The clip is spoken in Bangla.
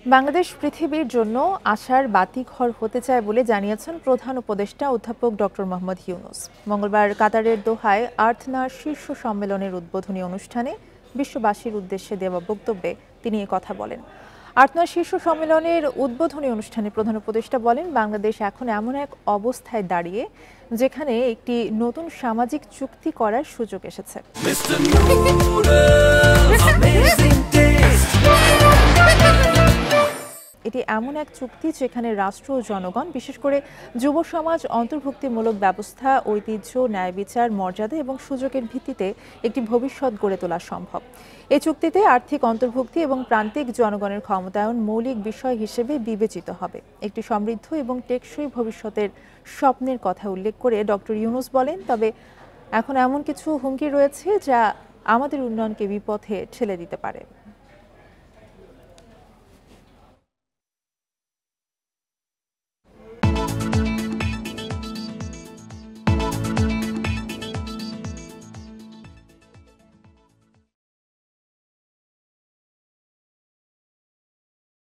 বাংলাদেশ পৃথিবীর জন্য আশার বাতিঘর হতে চায় বলে জানিয়েছেন প্রধান উপদেষ্টা অধ্যাপক ডক্টর মোহাম্মদ ইউনূস। মঙ্গলবার কাতারের দোহায় আর্থনা শীর্ষ সম্মেলনের উদ্বোধনী অনুষ্ঠানে বিশ্ববাসীর উদ্দেশ্যে দেওয়া বক্তব্যে তিনি এ কথা বলেন। আর্থনা শীর্ষ সম্মেলনের উদ্বোধনী অনুষ্ঠানে প্রধান উপদেষ্টা বলেন, বাংলাদেশ এখন এমন এক অবস্থায় দাঁড়িয়ে যেখানে একটি নতুন সামাজিক চুক্তি করার সুযোগ এসেছে। এটি এমন এক চুক্তি যেখানে রাষ্ট্র ও জনগণ, বিশেষ করে যুব সমাজ, অন্তর্ভুক্তিমূলক ব্যবস্থা, ঐতিহ্য, ন্যায় বিচার, মর্যাদা এবং সুযোগের ভিত্তিতে একটি ভবিষ্যৎ গড়ে তোলা সম্ভব। এই চুক্তিতে আর্থিক অন্তর্ভুক্তি এবং প্রান্তিক জনগণের ক্ষমতায়ন মৌলিক বিষয় হিসেবে বিবেচিত হবে। একটি সমৃদ্ধ এবং টেকসই ভবিষ্যতের স্বপ্নের কথা উল্লেখ করে ডক্টর ইউনূস বলেন, তবে এখন এমন কিছু হুমকি রয়েছে যা আমাদের উন্নয়নকে বিপথে ঠেলে দিতে পারে।